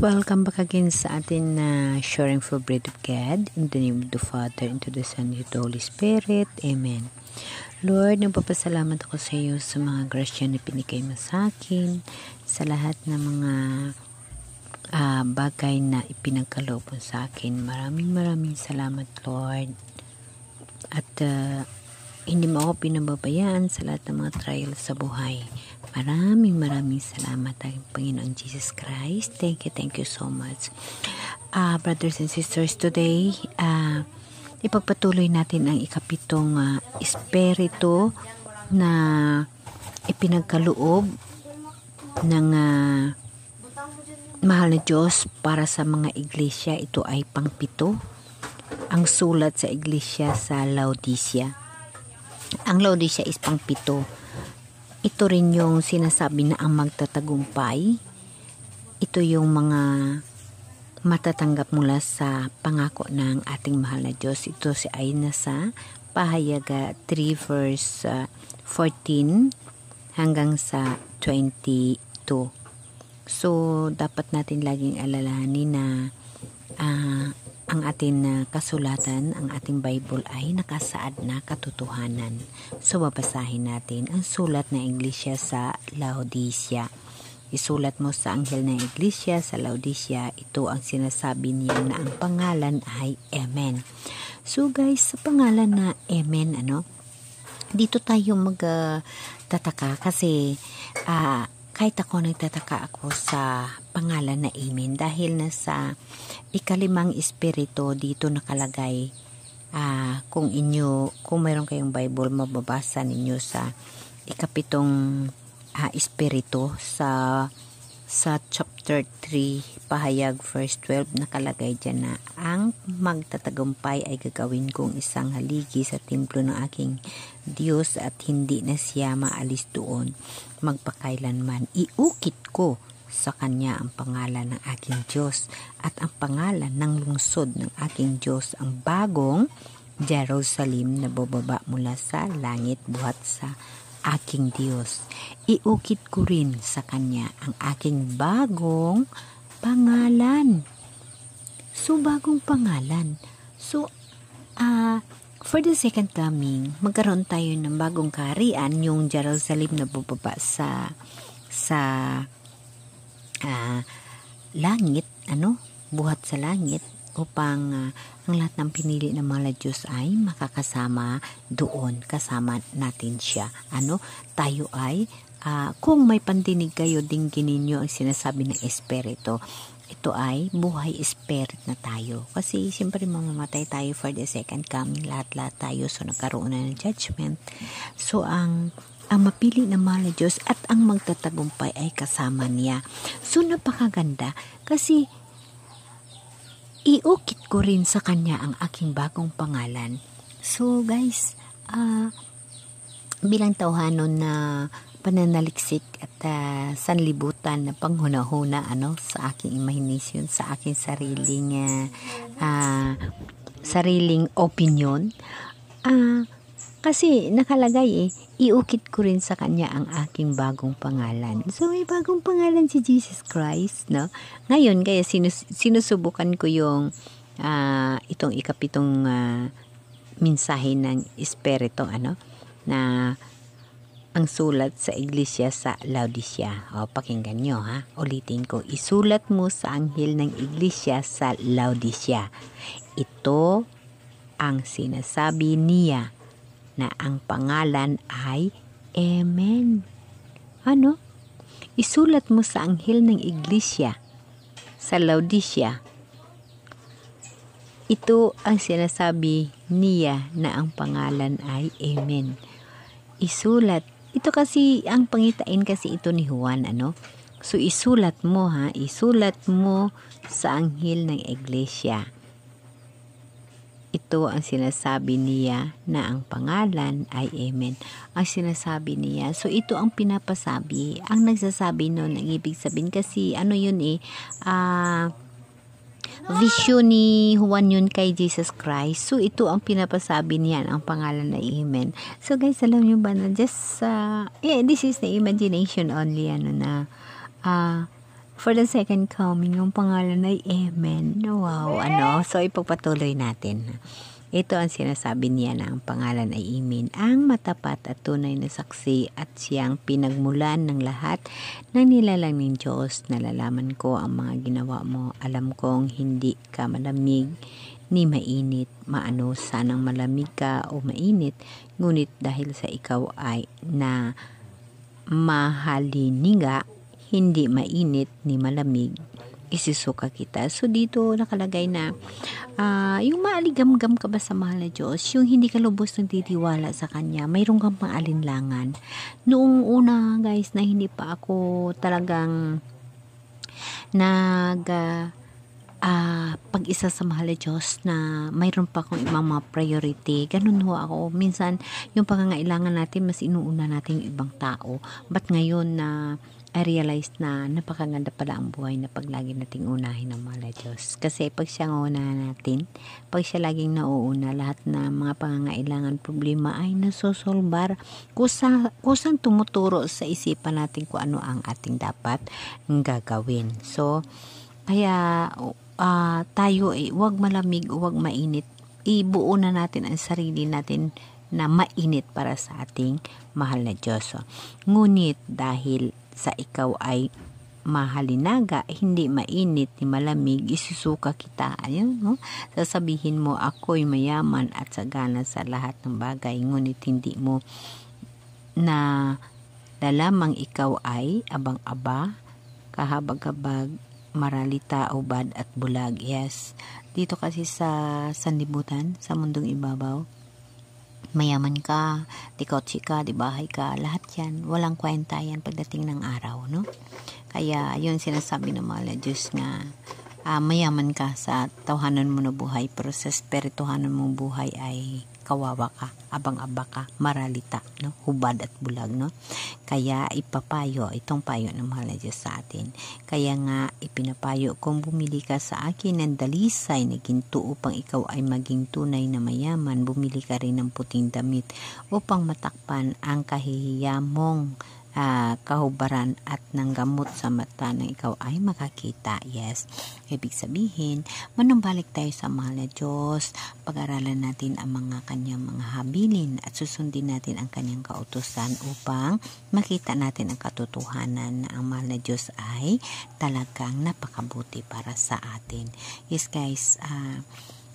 welcome back again sa atin na sharing for bread of God. In the name of the Father, and to the Son, and to the Holy Spirit. Amen. Lord, nagpapasalamat ako sa iyo sa mga grasya na pinigay mo sa akin, sa lahat ng mga bagay na ipinagkaloob mo sa akin. Maraming salamat, Lord. At hindi mo ako pinababayaan sa lahat ng mga trials sa buhay. Maraming salamat aking Panginoon Jesus Christ. Thank you so much. Brothers and sisters, today, ipagpatuloy natin ang ikapitong espiritu na ipinagkaloob ng mahal na Diyos para sa mga iglesia. Ito ay pangpito. Ang sulat sa iglesia sa Laodicea. Ang Laodicea is pangpito. Ito rin yung sinasabi na ang magtatagumpay. Ito yung mga matatanggap mula sa pangako ng ating mahal na Diyos. Ito ay nasa Pahayaga 3 verse 14 hanggang sa 22. So, dapat natin laging alalahanin na ang ating kasulatan, ang ating Bible ay nakasaad na katotohanan. So, babasahin natin ang sulat ng iglesia sa Laodicea. Isulat mo sa anghel ng iglesia sa Laodicea, ito ang sinasabi niya na ang pangalan ay Amen. So guys, sa pangalan na Amen, dito tayo magtataka kasi kahit ako nagtataka ako sa pangalan na Amen dahil nasa ikalimang espiritu dito nakalagay. Kung mayroon kayong Bible, mababasa ninyo sa ikapitong espiritu sa chapter 3 Pahayag verse 12 nakalagay dyan na ang magtatagumpay ay gagawin kong isang haligi sa templo ng aking Diyos at hindi na siya maalis doon magpakailanman. Iukit ko sa kanya ang pangalan ng aking Diyos at ang pangalan ng lungsod ng aking Diyos, ang bagong Jerusalem na bababa mula sa langit buhat sa aking Diyos. Iukit ko rin sa kanya ang aking bagong pangalan. So, bagong pangalan. So, for the second coming, magkaroon tayo ng bagong kaharian, yung Jerusalem na bababa sa langit, buhat sa langit, upang ang lahat ng pinili ng mga Diyos ay makakasama doon, kasama natin siya. Tayo ay, kung may pandinig kayo, dinggin ninyo ang sinasabi ng Espiritu. Ito ay buhay spirit na tayo. Kasi siyempre mamamatay tayo for the second coming, lahat tayo, so nagkaroon na ng judgment. So ang mapili ng mahal na Diyos at ang magtatagumpay ay kasama niya. So napakaganda kasi iukit ko rin sa kanya ang aking bagong pangalan. So guys, bilang tauhanon na pananaliksik at sanlibutan na panghuna-huna sa aking imahinasyon, sa aking sariling opinion, kasi nakalagay iukit ko rin sa kanya ang aking bagong pangalan. So, may bagong pangalan si Jesus Christ, Ngayon, kaya sinusubukan ko yung itong ikapitong mensahe ng Espiritu, na ang sulat sa iglesia sa Laodicea. Pakinggan nyo, Ulitin ko. Isulat mo sa anghel ng iglesia sa Laodicea. Ito ang sinasabi niya na ang pangalan ay Amen. Isulat mo sa anghel ng iglesia sa Laodicea. Ito ang sinasabi niya na ang pangalan ay Amen. Isulat. Ito kasi, ang pangitain kasi ito ni Juan, So, isulat mo, Isulat mo sa anghel ng iglesia. Ito ang sinasabi niya na ang pangalan ay Amen. Ang sinasabi niya. So, ito ang pinapasabi. Ang nagsasabi nun, ang ibig sabihin kasi, vision ni Juan yun kay Jesus Christ. So, ito ang pinapasabi niya, ang pangalan na Amen. So, guys, alam nyo ba na just, this is the imagination only, for the second coming, yung pangalan ay Amen. Wow, ano? So, ipagpatuloy natin. Ito ang sinasabi niya na ang pangalan ay Amen, ang matapat at tunay na saksi at siyang pinagmulan ng lahat ng nilalang ng Diyos. Nalalaman ko ang mga ginawa mo. Alam kong hindi ka malamig ni mainit. Maano sanang malamig ka o mainit, ngunit dahil sa ikaw ay na mahaliniga, hindi mainit ni malamig, isisuka kita. So dito nakalagay na yung maaligam-gam ka ba sa mahal na Diyos, yung hindi ka lubos nagtitiwala sa Kanya, mayroon kang maalinlangan. Noong una guys na hindi pa ako talagang pag-isa sa mahal na Diyos, na mayroon pa akong ibang mga priority, ganun ho ako. Minsan yung pangangailangan natin mas inuuna natin yung ibang tao, but ngayon na I realize na napakaganda pala ang buhay na pag lagi nating unahin ng mahal na Diyos. Kasi pag siya ang unahan natin, pag siya laging nauuna, lahat na mga pangangailangan, problema ay nasosolbar. Kusang tumuturo sa isipan natin kung ano ang ating dapat gagawin. So, kaya tayo huwag malamig, huwag mainit. Ibuo na natin ang sarili natin na mainit para sa ating mahal na Diyos. So, ngunit dahil sa ikaw ay mahalinaga, hindi mainit ni malamig, isusuka kita. Ayun, no? Sasabihin mo, ako'y mayaman at sagana sa lahat ng bagay, ngunit hindi mo na lalamang ikaw ay abang-aba, kahabag-habag, maralita, ubad at bulag. Yes, dito kasi sa sanlibutan, sa mundong ibabaw, mayaman ka, di kotse ka, di bahay ka, lahat yan, walang kwenta yan pagdating ng araw, no? Kaya yun sinasabi ng mga Diyos nga, mayaman ka sa tawhanan mo na buhay, pero sa espirituhanan mong buhay ay kawawa ka, abang-aba ka, maralita, no? Hubad at bulag, no? Kaya ipapayo, itong payo ng mahal na Diyos sa atin. Kaya nga ipinapayo, kung bumili ka sa akin ng dalisay na ginto upang ikaw ay maging tunay na mayaman, bumili ka rin ng puting damit upang matakpan ang kahihiyamong kahubaran at ng gamot sa mata na ikaw ay makakita. Yes, ibig sabihin, manumbalik tayo sa mahal na Diyos, pag-aralan natin ang mga kanyang mga habilin at susundin natin ang kanyang kautusan upang makita natin ang katotohanan na ang mahal na Diyos ay talagang napakabuti para sa atin. Yes guys,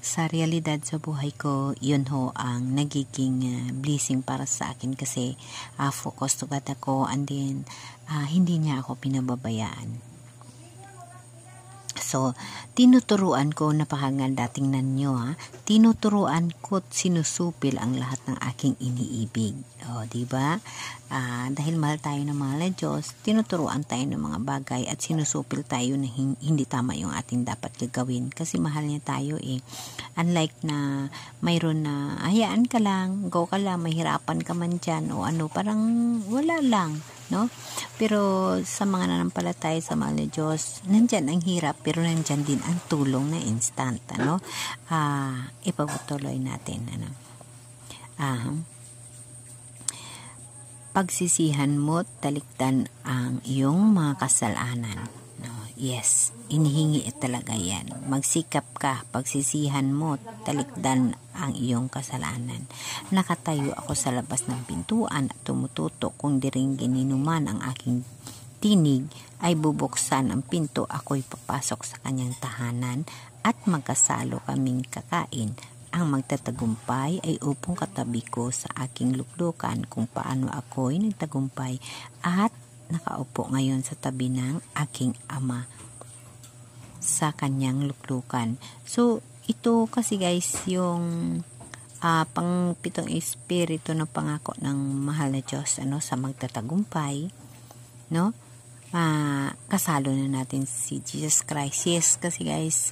sa realidad sa buhay ko, yun ho ang nagiging blessing para sa akin kasi focus to God ako, and then hindi niya ako pinababayaan. So, tinuturuan ko, napakaganda, tingnan nyo tinuturuan ko at sinusupil ang lahat ng aking iniibig. O, diba? Dahil mahal tayo ng mahal na Diyos, tinuturuan tayo ng mga bagay at sinusupil tayo na hindi tama yung ating dapat gagawin. Kasi mahal niya tayo Unlike na mayroon na, hayaan ka lang, go ka lang, mahirapan ka man dyan, o ano, parang wala lang, no? Pero sa mga nanampalataya sa mahal na Diyos, nandyan ang hirap, pero nandyan din ang tulong na instant, ano? Ipagpatuloy natin, ano? Pagsisihan mo, talikdan ang iyong mga kasalanan. No, yes, inihingi talaga yan. Magsikap ka, pagsisihan mo, talikdan ang iyong kasalanan. Nakatayo ako sa labas ng pintuan at tumututok, kung diringgin ninuman ang aking tinig, ay bubuksan ang pinto, ako'y papasok sa kanyang tahanan at magkasalo kaming kakain. Ang magtatagumpay ay upong katabi ko sa aking luklukan, kung paano ako'y nagtagumpay at nakaupo ngayon sa tabi ng aking ama sa kanyang luklukan. So, ito kasi guys, yung pang-pitong espiritu ng pangako ng mahal na Diyos, ano, sa magtatagumpay, no? Kasalo na natin si Jesus Christ. Yes, kasi guys,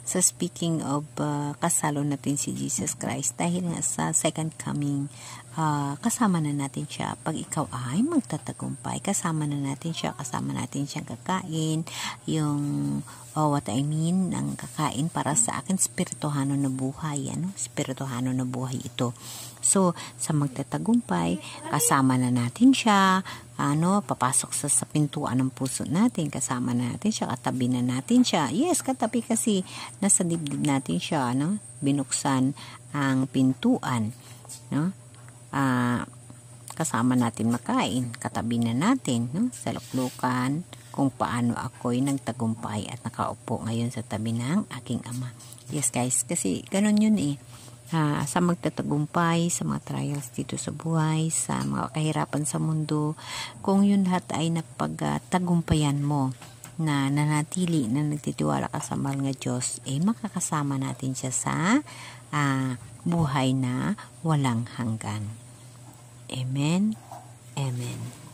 sa speaking of kasalo natin si Jesus Christ, dahil nga sa second coming kasama na natin siya. Pag ikaw ay magtatagumpay, kasama na natin siya, kasama natin siyang kakain, what I mean, ang kakain para sa akin, spirituhano na buhay, spirituhano na buhay ito. So, sa magtatagumpay, kasama na natin siya, papasok sa pintuan ng puso natin, kasama na natin siya, katabi na natin siya. Yes, katabi kasi nasa dibdib natin siya, binuksan ang pintuan, kasama natin makain, katabi na natin, sa luklukan, kung paano ako'y nagtagumpay at nakaupo ngayon sa tabi ng aking ama. Yes guys, kasi ganun yun sa magtatagumpay, sa mga trials dito sa buhay, sa mga kahirapan sa mundo, kung yun lahat ay napagtagumpayan mo, na nanatili, na nagtitiwala ka sa mahal nga Diyos, makakasama natin siya sa buhay na walang hanggan. Amen. Amen.